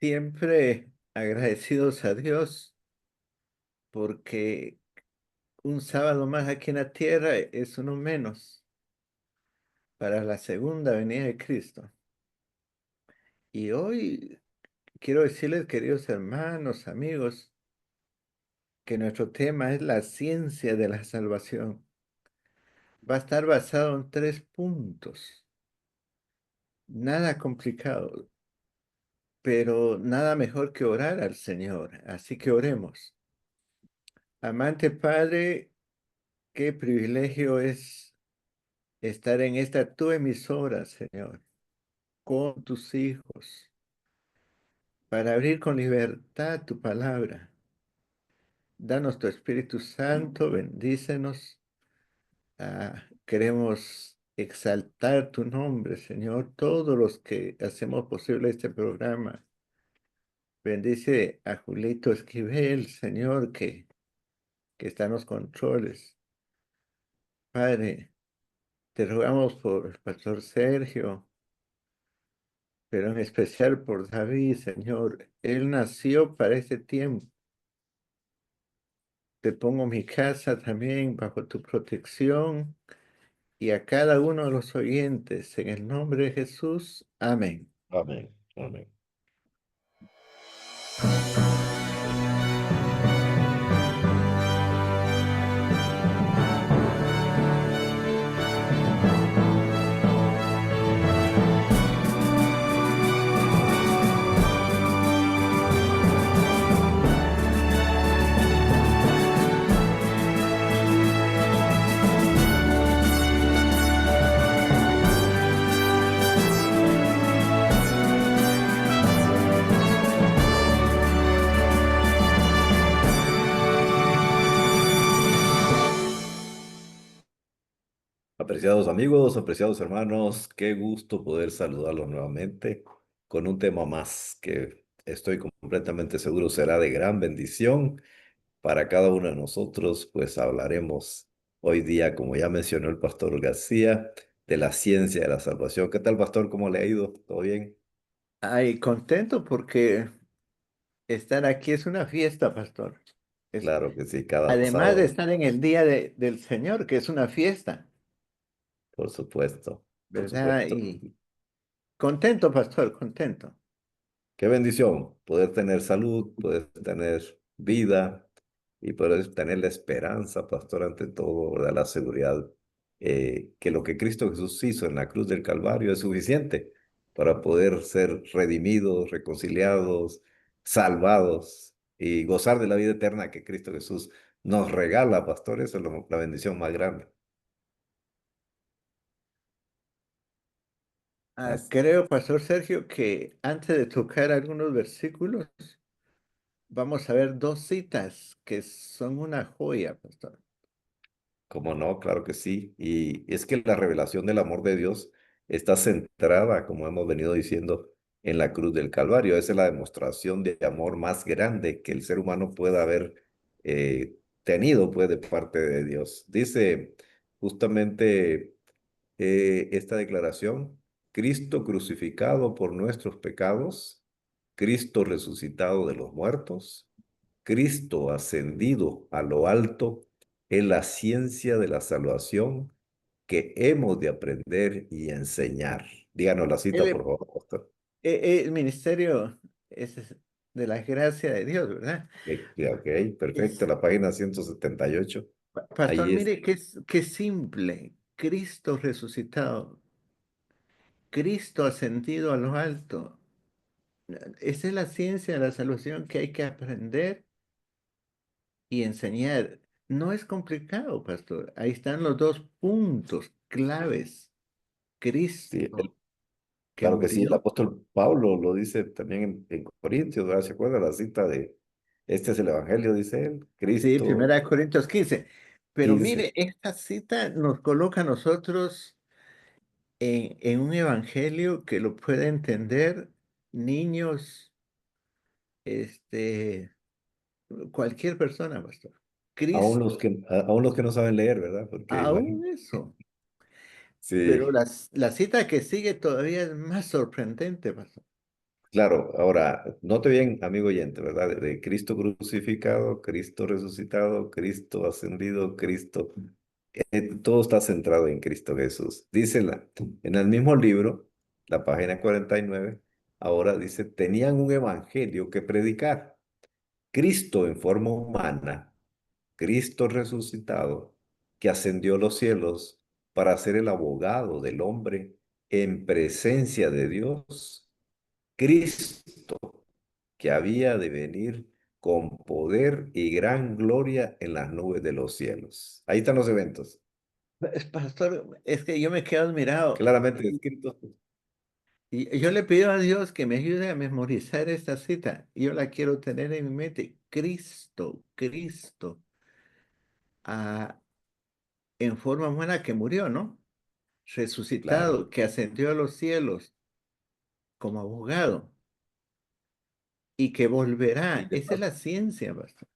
Siempre agradecidos a Dios porque un sábado más aquí en la tierra es uno menos para la segunda venida de Cristo. Y hoy quiero decirles, queridos hermanos, amigos, que nuestro tema es la ciencia de la salvación. Va a estar basado en 3 puntos. Nada complicado, pero nada mejor que orar al Señor. Así que oremos. Amante Padre, qué privilegio es estar en esta tu emisora, Señor, con tus hijos, para abrir con libertad tu palabra. Danos tu Espíritu Santo, bendícenos. Queremos exaltar tu nombre, Señor, todos los que hacemos posible este programa. Bendice a Julito Esquivel, Señor, que está en los controles. Padre, te rogamos por el pastor Sergio, pero en especial por David, Señor. Él nació para ese tiempo. Te pongo mi casa también bajo tu protección y a cada uno de los oyentes, en el nombre de Jesús. Amén. Amén, amén. Apreciados amigos, apreciados hermanos, qué gusto poder saludarlos nuevamente con un tema más que estoy completamente seguro será de gran bendición para cada uno de nosotros, pues hablaremos hoy día, como ya mencionó el pastor García, de la ciencia de la salvación. ¿Qué tal, pastor? ¿Cómo le ha ido? ¿Todo bien? Ay, contento porque estar aquí es una fiesta, pastor. Es, Claro que sí, cada además de sábado, estar en el día del Señor, que es una fiesta, por supuesto, por ¿verdad? supuesto. Y contento, pastor, contento. Qué bendición poder tener salud, poder tener vida y poder tener la esperanza, pastor, ante todo, ¿verdad? La seguridad que lo que Cristo Jesús hizo en la cruz del Calvario es suficiente para poder ser redimidos, reconciliados, salvados y gozar de la vida eterna que Cristo Jesús nos regala, pastor. Eso es la bendición más grande. Creo, pastor Sergio, que antes de tocar algunos versículos, vamos a ver dos citas que son una joya, pastor. ¿Cómo no? Claro que sí. Y es que la revelación del amor de Dios está centrada, como hemos venido diciendo, en la cruz del Calvario. Esa es la demostración de amor más grande que el ser humano pueda haber tenido, pues, de parte de Dios. Dice justamente esta declaración: Cristo crucificado por nuestros pecados, Cristo resucitado de los muertos, Cristo ascendido a lo alto, es la ciencia de la salvación que hemos de aprender y enseñar. Díganos la cita, por El, favor, pastor. el ministerio es de la gracia de Dios, ¿verdad? Ok, perfecto, Es, la página 178. pastor, Ahí es. mire qué simple. Cristo resucitado, Cristo ascendido a lo alto. Esa es la ciencia de la salvación que hay que aprender y enseñar. No es complicado, pastor. Ahí están los 2 puntos claves. Sí, Cristo que claro que sí, el murió. apóstol Pablo lo dice también en Corintios, ¿verdad? ¿Se acuerda la cita de, este es el Evangelio, dice él, Sí, Cristo 1 Corintios 15. Pero 15. mire, esta cita nos coloca a nosotros en un evangelio que lo puede entender niños, este, cualquier persona, pastor. Cristo, Aún los que no saben leer, ¿verdad? Porque aún imagínate. eso. Pero Sí, la cita que sigue todavía es más sorprendente, pastor. Claro, ahora, note bien, amigo oyente, ¿verdad? De Cristo crucificado, Cristo resucitado, Cristo ascendido, Cristo, todo está centrado en Cristo Jesús. Dice en el mismo libro, la página 49, ahora dice, tenían un evangelio que predicar. Cristo en forma humana, Cristo resucitado, que ascendió a los cielos para ser el abogado del hombre en presencia de Dios. Cristo que había de venir con poder y gran gloria en las nubes de los cielos. Ahí están los eventos, Pastor, es que yo me quedo admirado. claramente descritos. Y yo le pido a Dios que me ayude a memorizar esta cita. Yo la quiero tener en mi mente. Cristo, Cristo, ah, en forma humana que murió, ¿no? Claro. Resucitado, que ascendió a los cielos como abogado y que Y volverá. de Esa es paso, la ciencia, pastor.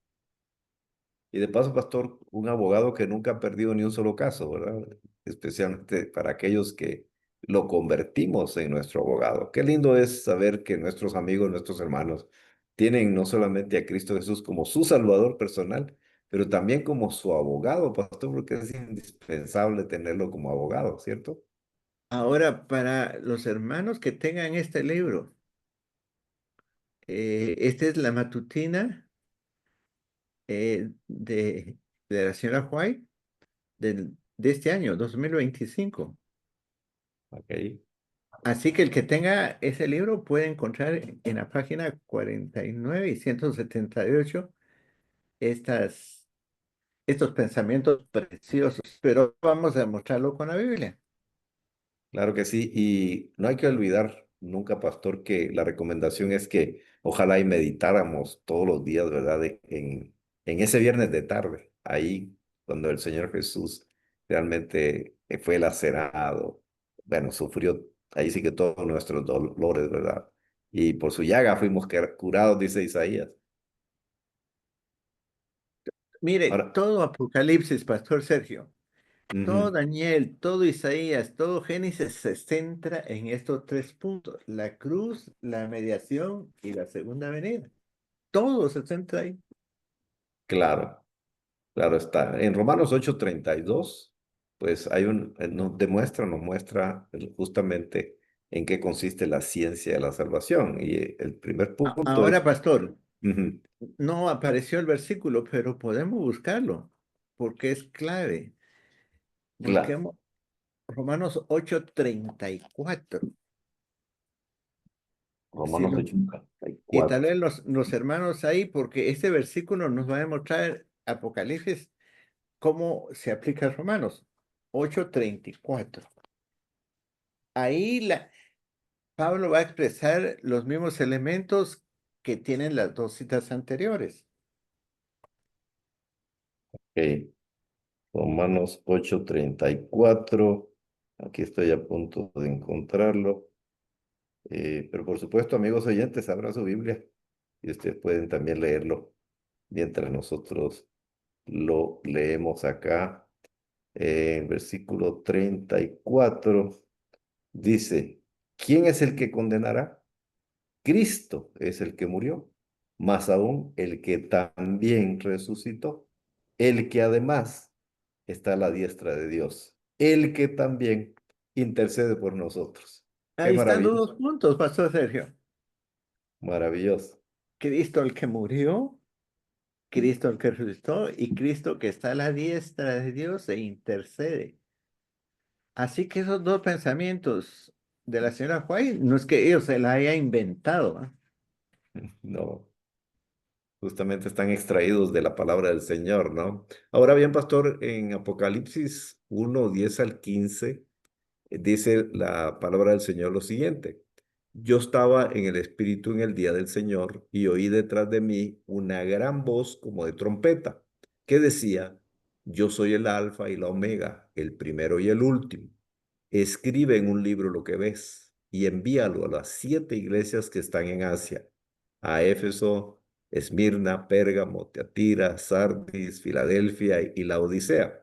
y de paso, pastor, un abogado que nunca ha perdido ni un solo caso, ¿verdad? Especialmente para aquellos que lo convertimos en nuestro abogado. Qué lindo es saber que nuestros amigos, nuestros hermanos, tienen no solamente a Cristo Jesús como su Salvador personal, pero también como su abogado, pastor, porque es indispensable tenerlo como abogado, ¿cierto? Ahora, para los hermanos que tengan este libro, esta es la matutina de la señora White de este año, 2025. Ok. Así que el que tenga ese libro puede encontrar en la página 49 y 178 estas, estos pensamientos preciosos, pero vamos a mostrarlo con la Biblia. Claro que sí, y no hay que olvidar nunca, pastor, que la recomendación es que ojalá y meditáramos todos los días, ¿verdad? En ese viernes de tarde, ahí cuando el Señor Jesús realmente fue lacerado, bueno, sufrió ahí sí que todos nuestros dolores, ¿verdad? Y por su llaga fuimos curados, dice Isaías. Mire, Ahora, todo Apocalipsis, Pastor Sergio, todo ujú, Daniel, todo Isaías, todo Génesis se centra en estos tres puntos, la cruz, la mediación y la segunda venida. Todo se centra ahí. claro. Claro está. En Romanos 8:32, pues hay nos muestra justamente en qué consiste la ciencia de la salvación. Y el primer punto Ahora, es, Pastor, ujú, no apareció el versículo, pero podemos buscarlo porque es clave. claro, Busquemos Romanos 8:34. Si Romanos lo, y tal 8:34. vez los hermanos ahí, porque este versículo nos va a demostrar Apocalipsis cómo se aplica a Romanos 8:34. Ahí Pablo va a expresar los mismos elementos que tienen las dos citas anteriores. Ok, Romanos 8:34. Aquí estoy a punto de encontrarlo. Pero por supuesto, amigos oyentes, abran su Biblia y ustedes pueden también leerlo mientras nosotros lo leemos acá. Versículo 34 dice, ¿quién es el que condenará? Cristo es el que murió, más aún el que también resucitó, el que además está a la diestra de Dios, el que también intercede por nosotros. Qué Ahí están los maravilloso, dos puntos, Pastor Sergio. maravilloso. Cristo el que murió, Cristo el que resucitó y Cristo que está a la diestra de Dios e intercede. Así que esos dos pensamientos de la señora White no es que ellos se la haya inventado, ¿ah? No, justamente están extraídos de la palabra del Señor, ¿no? Ahora bien, pastor, en Apocalipsis 1:10 al 15. Dice la palabra del Señor lo siguiente. Yo estaba en el Espíritu en el día del Señor y oí detrás de mí una gran voz como de trompeta que decía, yo soy el Alfa y la Omega, el primero y el último. Escribe en un libro lo que ves y envíalo a las 7 iglesias que están en Asia, a Éfeso, Esmirna, Pérgamo, Teatira, Sardis, Filadelfia y la Odisea.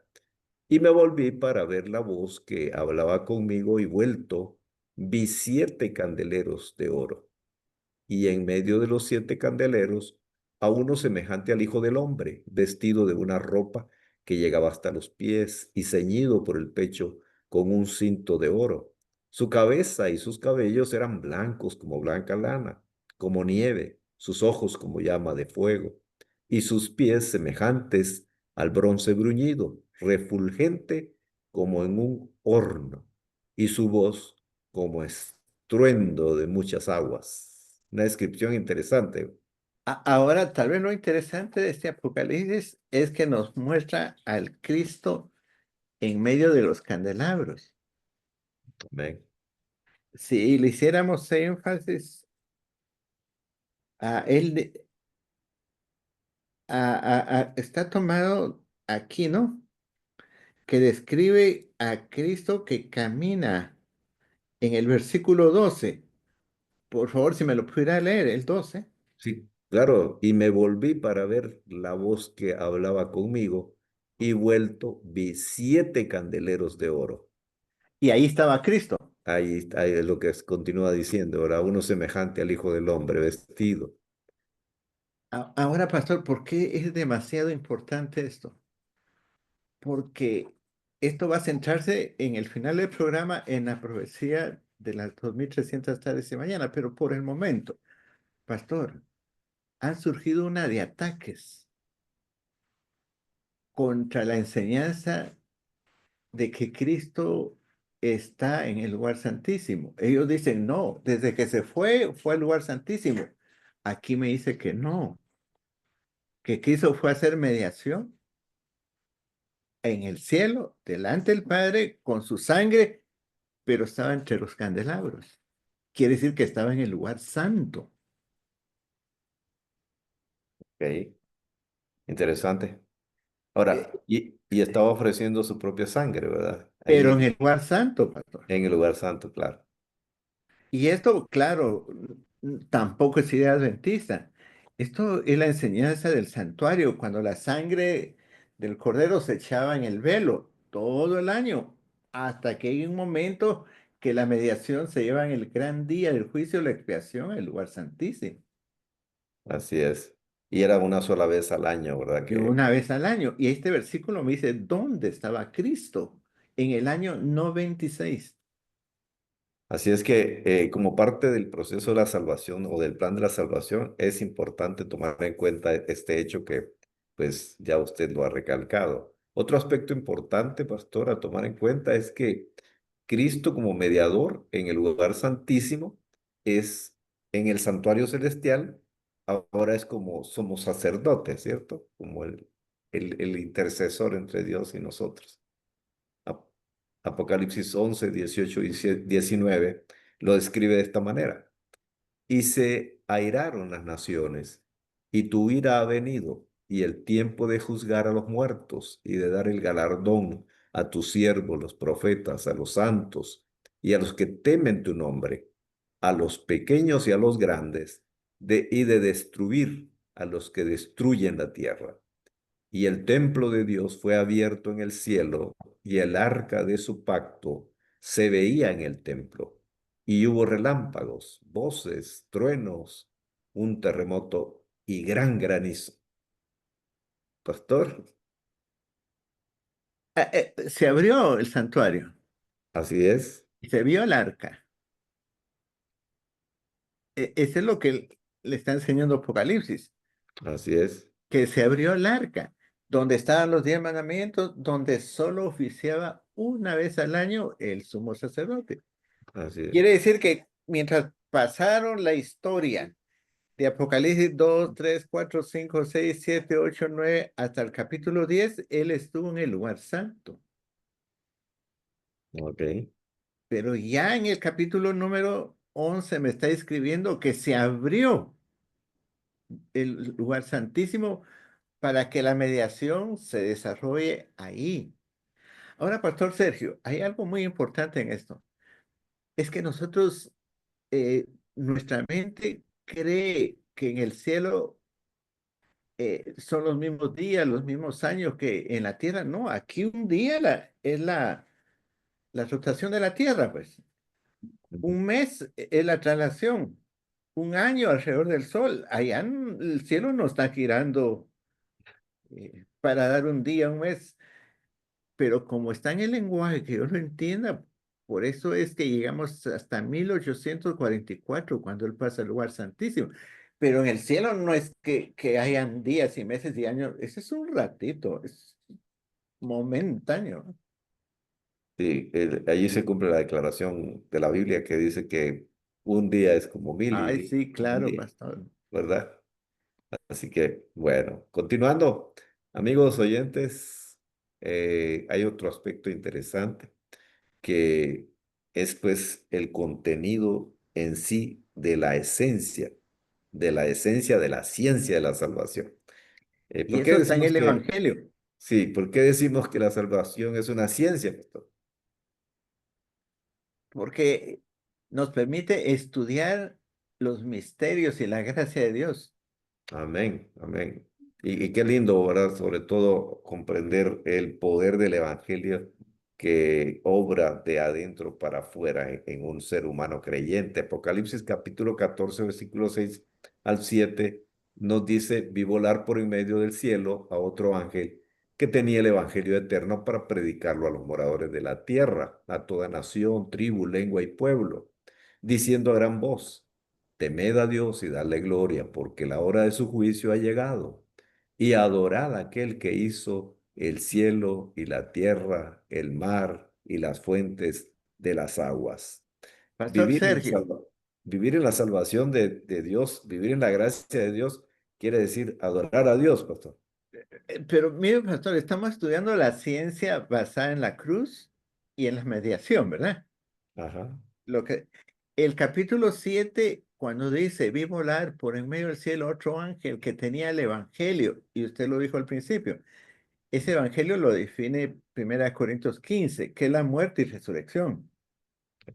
Y me volví para ver la voz que hablaba conmigo y vuelto, vi 7 candeleros de oro. y en medio de los 7 candeleros a uno semejante al Hijo del Hombre, vestido de una ropa que llegaba hasta los pies y ceñido por el pecho con un cinto de oro. Su cabeza y sus cabellos eran blancos como blanca lana, como nieve, sus ojos como llama de fuego, y sus pies semejantes al bronce bruñido, refulgente como en un horno, y su voz como estruendo de muchas aguas. Una descripción interesante. Ahora, tal vez lo interesante de este Apocalipsis es que nos muestra al Cristo en medio de los candelabros. Amén. Si le hiciéramos énfasis a él, está tomado aquí, ¿no? Que describe a Cristo que camina en el versículo 12. Por favor, si me lo pudiera leer, el 12. Sí, claro, y me volví para ver la voz que hablaba conmigo y vuelto vi 7 candeleros de oro. Y ahí estaba Cristo. Ahí es lo que continúa diciendo, ahora uno semejante al Hijo del Hombre vestido. Ahora, pastor, ¿por qué es demasiado importante esto? Porque esto va a centrarse en el final del programa en la profecía de las 2300 tardes y mañana, pero por el momento, pastor, han surgido una de ataques contra la enseñanza de que Cristo está en el lugar santísimo. Ellos dicen, no, desde que se fue al lugar santísimo. Aquí me dice que no, que Cristo fue a hacer mediación en el cielo, delante del Padre, con su sangre, pero estaba entre los candelabros. Quiere decir que estaba en el lugar santo, Ok, interesante. eh, Ahora, y estaba ofreciendo su propia sangre, ¿verdad? pero Ahí en el lugar santo, pastor. en el lugar santo, claro. Y esto, claro, tampoco es idea adventista. Esto es la enseñanza del santuario, cuando la sangre del cordero se echaba en el velo todo el año, hasta que hay un momento que la mediación se lleva en el gran día del juicio de la expiación, el lugar santísimo, Así es. Y era una sola vez al año, ¿verdad? y Que una vez al año. Y este versículo me dice, ¿dónde estaba Cristo? En el año 96. Así es que como parte del proceso de la salvación o del plan de la salvación, es importante tomar en cuenta este hecho que pues ya usted lo ha recalcado. Otro aspecto importante, pastor, a tomar en cuenta es que Cristo como mediador en el lugar santísimo es en el santuario celestial, ahora es como somos sacerdotes, ¿cierto? Como el intercesor entre Dios y nosotros. Ap- Apocalipsis 11 18 y 19 lo describe de esta manera. Y se airaron las naciones, y tu ira ha venido, y el tiempo de juzgar a los muertos y de dar el galardón a tus siervos, los profetas, a los santos y a los que temen tu nombre, a los pequeños y a los grandes, y de destruir a los que destruyen la tierra. Y el templo de Dios fue abierto en el cielo, y el arca de su pacto se veía en el templo. Y hubo relámpagos, voces, truenos, un terremoto y gran granizo. Pastor, Se abrió el santuario así es, y se vio el arca. Eso es lo que le está enseñando Apocalipsis, así es, que se abrió el arca, donde estaban los 10 mandamientos, donde solo oficiaba una vez al año el sumo sacerdote. así es, Quiere decir que mientras pasaron la historia de Apocalipsis 2 3 4 5 6 7 8 9 hasta el capítulo 10 él estuvo en el lugar santo. ok. Pero ya en el capítulo número 11 me está escribiendo que se abrió el lugar santísimo para que la mediación se desarrolle ahí. Ahora, Pastor Sergio, hay algo muy importante en esto. Es que nosotros, nuestra mente cree que en el cielo son los mismos días, los mismos años que en la tierra. No, aquí un día es la rotación de la tierra, pues. Un mes es la traslación. un año alrededor del Sol. Allá el cielo no está girando para dar un día, un mes, pero como está en el lenguaje que yo lo entienda, por eso es que llegamos hasta 1844 cuando Él pasa al lugar santísimo. Pero en el cielo no es que hayan días y meses y años, ese es un ratito, es momentáneo. Sí, allí se cumple la declaración de la Biblia que dice que un día es como mil y Ay, mil sí, como un claro, día, pastor. ¿verdad? Así que, bueno, continuando, amigos oyentes, hay otro aspecto interesante que es pues el contenido en sí de la esencia de la ciencia de la salvación. Y ¿Por qué eso está en decimos el que, Evangelio, sí, por qué decimos que la salvación es una ciencia, pastor? porque nos permite estudiar los misterios y la gracia de Dios. Amén, amén. Y qué lindo, ¿verdad? Sobre todo comprender el poder del Evangelio que obra de adentro para afuera en un ser humano creyente. Apocalipsis capítulo 14, versículo 6 al 7 nos dice, vi volar por en medio del cielo a otro ángel que tenía el Evangelio eterno para predicarlo a los moradores de la tierra, a toda nación, tribu, lengua y pueblo, diciendo a gran voz. Temed a Dios y dadle gloria, porque la hora de su juicio ha llegado. Y adorad a aquel que hizo el cielo y la tierra, el mar y las fuentes de las aguas. Pastor Vivir en, Sergio, vivir en la salvación de Dios, vivir en la gracia de Dios, quiere decir adorar a Dios, pastor. pero mire, pastor, estamos estudiando la ciencia basada en la cruz y en la mediación, ¿verdad? Ajá, Lo que, el capítulo 7 cuando dice, vi volar por en medio del cielo otro ángel que tenía el evangelio, y usted lo dijo al principio, ese evangelio lo define 1 Corintios 15 que es la muerte y resurrección.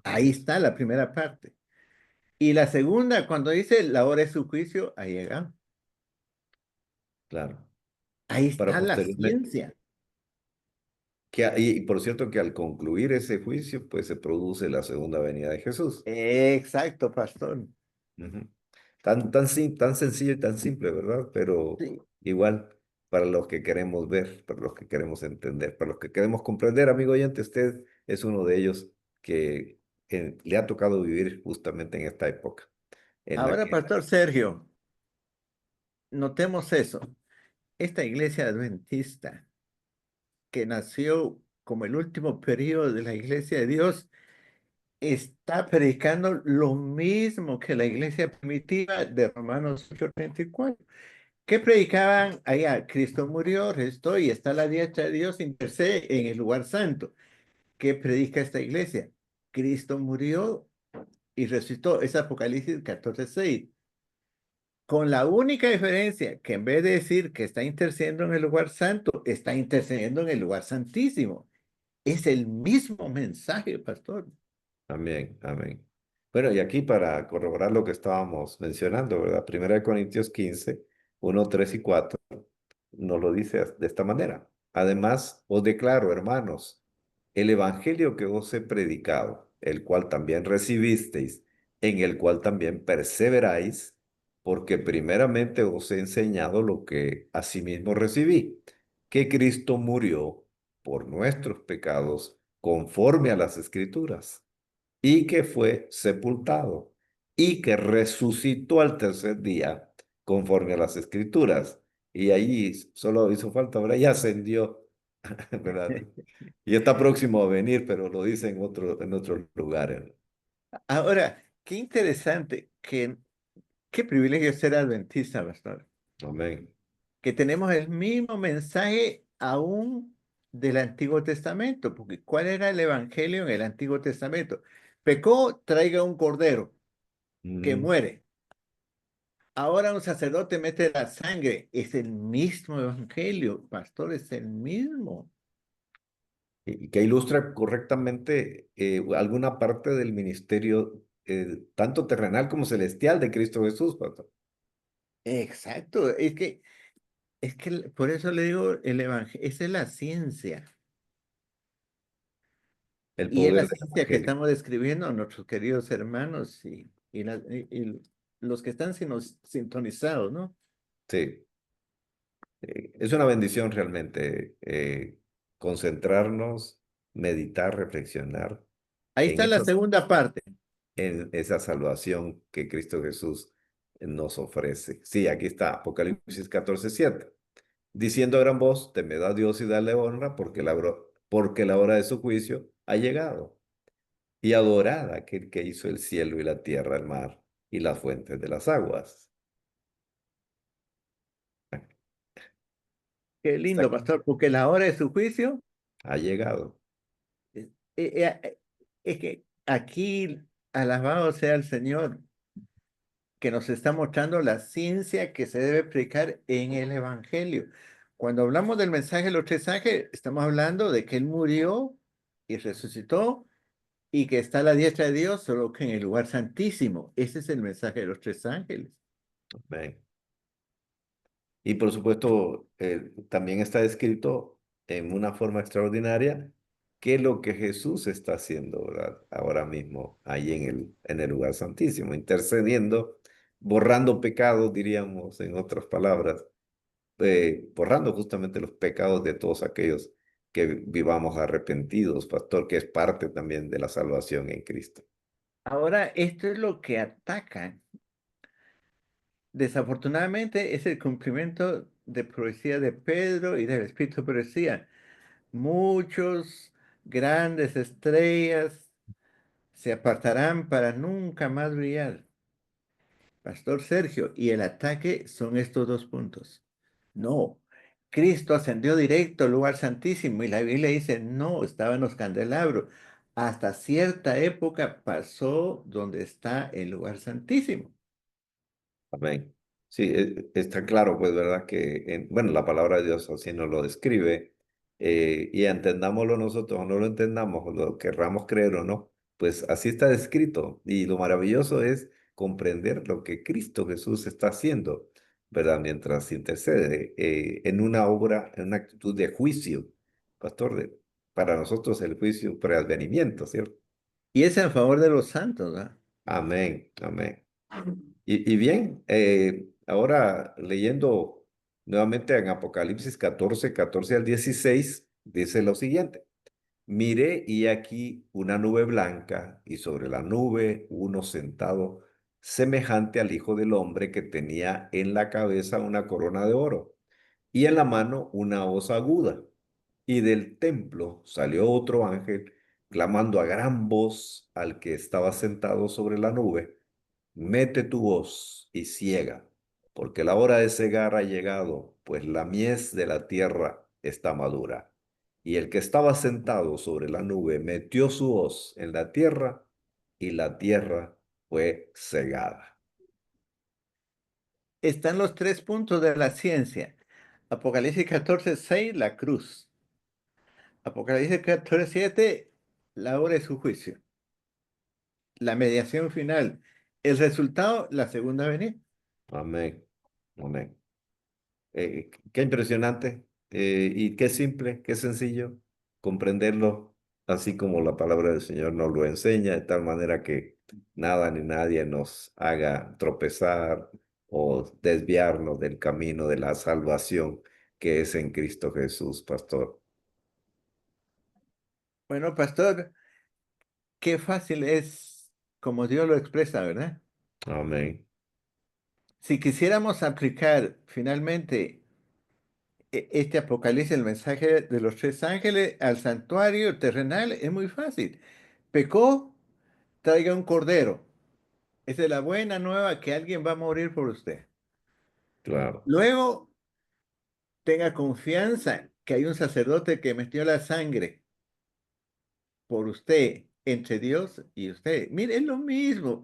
Ahí correcto, está la primera parte. Y la segunda, cuando dice la hora de su juicio, ahí llega. claro. Ahí Para está la posteriormente, ciencia. y por cierto que al concluir ese juicio, pues se produce la segunda venida de Jesús. Exacto, pastor. Ujú. Tan sencillo y tan simple, ¿verdad? Pero Sí. igual, para los que queremos ver, para los que queremos entender, para los que queremos comprender, amigo oyente, usted es uno de ellos que le ha tocado vivir justamente en esta época, en la Ahora, que... pastor Sergio, notemos eso. Esta iglesia adventista que nació como el último periodo de la iglesia de Dios, está predicando lo mismo que la iglesia primitiva de Romanos 8:34. ¿Qué predicaban allá? Cristo murió, restó y está a la diestra de Dios, intercede en el lugar santo. ¿Qué predica esta iglesia? Cristo murió y resucitó. Es Apocalipsis 14:6. Con la única diferencia que en vez de decir que está intercediendo en el lugar santo, está intercediendo en el lugar santísimo. Es el mismo mensaje, pastor. Amén, amén. Bueno, y aquí para corroborar lo que estábamos mencionando, ¿verdad? Primera de Corintios 15, 1, 3 y 4 nos lo dice de esta manera. Además, os declaro, hermanos, el evangelio que os he predicado, el cual también recibisteis, en el cual también perseveráis, porque primeramente os he enseñado lo que asimismo recibí, que Cristo murió por nuestros pecados conforme a las escrituras y que fue sepultado y que resucitó al tercer día conforme a las escrituras. Y ahí solo hizo falta, ahora ya ascendió, ¿verdad? Y está próximo a venir, pero lo dice en otros lugares. Ahora, qué interesante, qué privilegio ser adventista, pastor. Amén. Que tenemos el mismo mensaje aún del Antiguo Testamento, porque ¿cuál era el evangelio en el Antiguo Testamento? Pecó, traiga un cordero que Ujú. muere. Ahora un sacerdote mete la sangre. Es el mismo evangelio, pastor, es el mismo. Y que ilustra correctamente alguna parte del ministerio, tanto terrenal como celestial de Cristo Jesús, pastor. Exacto, es que por eso le digo el evangelio, esa es la ciencia. El Y es la poder del ciencia que Evangelio. estamos describiendo a nuestros queridos hermanos los que están sintonizados, ¿no? Sí, es una bendición realmente concentrarnos, meditar, reflexionar Ahí en está la esas segunda parte. en esa salvación que Cristo Jesús nos ofrece. Sí, aquí está, Apocalipsis 14:7. Diciendo a gran voz, temed a Dios y dale honra, porque la hora de su juicio ha llegado. Y adorad a aquel que hizo el cielo y la tierra, el mar y las fuentes de las aguas. Qué Está- lindo, pastor, porque la hora de su juicio Ha llegado. eh, eh, eh, es que aquí, alabado sea el Señor, que nos está mostrando la ciencia que se debe predicar en el Evangelio. Cuando hablamos del mensaje de los tres ángeles, estamos hablando de que Él murió y resucitó y que está a la diestra de Dios, solo que en el lugar santísimo. Ese es el mensaje de los tres ángeles. Amén. Y por supuesto, también está escrito en una forma extraordinaria que lo que Jesús está haciendo, ¿verdad? Ahora mismo, ahí en el lugar santísimo, intercediendo, borrando pecados, diríamos en otras palabras, borrando justamente los pecados de todos aquellos que vivamos arrepentidos, pastor, que es parte también de la salvación en Cristo. Ahora, esto es lo que atacan. Desafortunadamente, es el cumplimiento de profecía de Pedro y del Espíritu de profecía. Muchos grandes estrellas se apartarán para nunca más brillar. Pastor Sergio, y el ataque son estos dos puntos. No, Cristo ascendió directo al lugar santísimo y la Biblia dice, no, estaba en los candelabros. Hasta cierta época pasó donde está el lugar santísimo. Amén. Sí, está claro, pues, ¿verdad? Que, bueno, la palabra de Dios así nos lo describe, y entendámoslo nosotros o no lo entendamos, lo querramos creer o no, pues así está descrito. Y lo maravilloso es comprender lo que Cristo Jesús está haciendo, ¿verdad? Mientras intercede en una obra, en una actitud de juicio, pastor, para nosotros el juicio preadvenimiento, ¿cierto? Y es en favor de los santos, ¿verdad? Amén, amén. Y bien, ahora leyendo nuevamente en Apocalipsis 14:14 al 16 dice lo siguiente. Miré y aquí una nube blanca y sobre la nube uno sentado semejante al Hijo del Hombre que tenía en la cabeza una corona de oro y en la mano una hoz aguda. Y del templo salió otro ángel clamando a gran voz al que estaba sentado sobre la nube. Mete tu voz y ciega, porque la hora de cegar ha llegado, pues la mies de la tierra está madura. Y el que estaba sentado sobre la nube metió su hoz en la tierra, y la tierra fue cegada. Están los tres puntos de la ciencia. Apocalipsis 14:6, la cruz. Apocalipsis 14:7, la hora de su juicio. La mediación final. El resultado, la segunda venida. Amén. Amén. Qué impresionante, y qué simple, qué sencillo comprenderlo, así como la palabra del Señor nos lo enseña, de tal manera que nada ni nadie nos haga tropezar o desviarnos del camino de la salvación que es en Cristo Jesús, pastor. Bueno, pastor, qué fácil es como Dios lo expresa, ¿verdad? Amén. Si quisiéramos aplicar finalmente este Apocalipsis, el mensaje de los tres ángeles, al santuario terrenal, es muy fácil. Pecó, traiga un cordero. Esa es la buena nueva que alguien va a morir por usted. Claro. Luego, tenga confianza que hay un sacerdote que metió la sangre por usted entre Dios y usted. Mire, es lo mismo.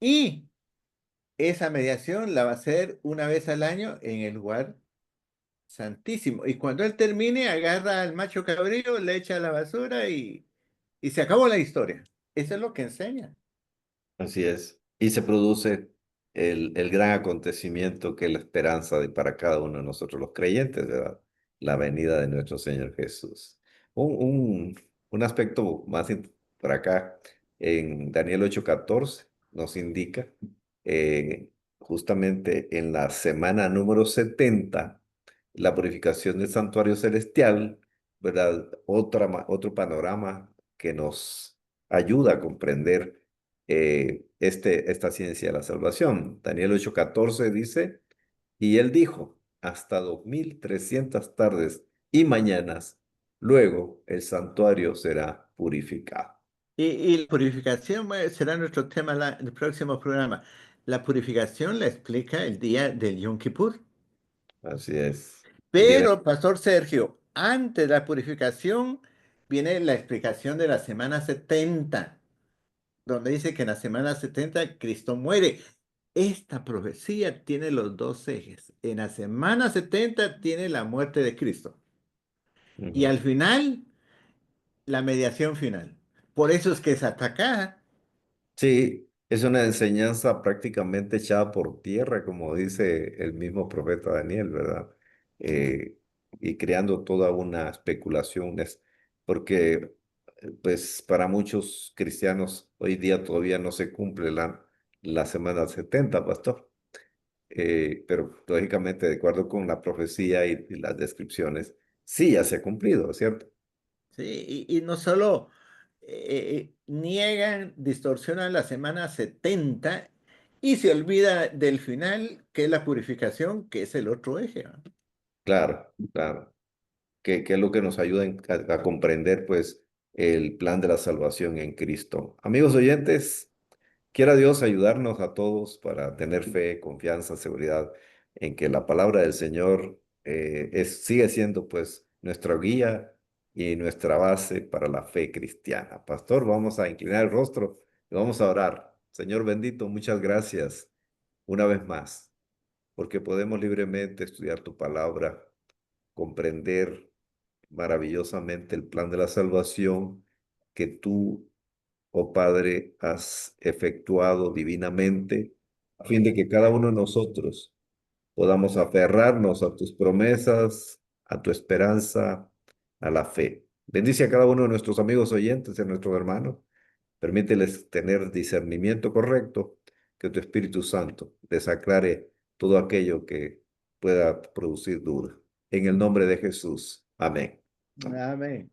Y esa mediación la va a hacer una vez al año en el lugar santísimo. Y cuando él termine, agarra al macho cabrío, le echa a la basura y se acabó la historia. Eso es lo que enseña. Así es. Y se produce el gran acontecimiento que es la esperanza de, para cada uno de nosotros los creyentes, ¿verdad? La venida de nuestro Señor Jesús. Un, un, un aspecto más por acá, en Daniel 8:14 nos indica. justamente en la semana número 70 la purificación del santuario celestial, ¿verdad? Otro panorama que nos ayuda a comprender esta ciencia de la salvación. Daniel 8:14 dice, y él dijo, hasta 2300 tardes y mañanas, luego el santuario será purificado. Y la purificación será nuestro tema en el próximo programa. La purificación la explica el día del Yom Kippur. Así es. El día de... Pero, Pastor Sergio, antes de la purificación viene la explicación de la semana 70, donde dice que en la semana 70 Cristo muere. Esta profecía tiene los dos ejes. En la semana 70 tiene la muerte de Cristo. Y Ujú. al final, la mediación final. Por eso es que es atacada. Sí, es una enseñanza prácticamente echada por tierra, como dice el mismo profeta Daniel, ¿verdad? Eh, y creando toda una especulación, porque pues para muchos cristianos hoy día todavía no se cumple la semana 70, pastor. Pero lógicamente, de acuerdo con la profecía y las descripciones, sí ya se ha cumplido, ¿cierto? ¿Sí? Y no solo niegan, distorsionan la semana 70 y se olvida del final, que es la purificación, que es el otro eje. ¿No? Claro, claro. Que es lo que nos ayuda a comprender, pues, el plan de la salvación en Cristo. Amigos oyentes, quiera Dios ayudarnos a todos para tener fe, confianza, seguridad en que la palabra del Señor sigue siendo, pues, nuestra guía y nuestra base para la fe cristiana. Pastor, vamos a inclinar el rostro y vamos a orar. Señor bendito, muchas gracias una vez más, porque podemos libremente estudiar tu palabra, comprender maravillosamente el plan de la salvación que tú, oh Padre, has efectuado divinamente, a fin de que cada uno de nosotros podamos aferrarnos a tus promesas, a tu esperanza, a la fe. Bendice a cada uno de nuestros amigos oyentes, a nuestros hermanos. Permíteles tener discernimiento correcto, que tu Espíritu Santo les aclare todo aquello que pueda producir duda. En el nombre de Jesús. Amén. Amén. Amén.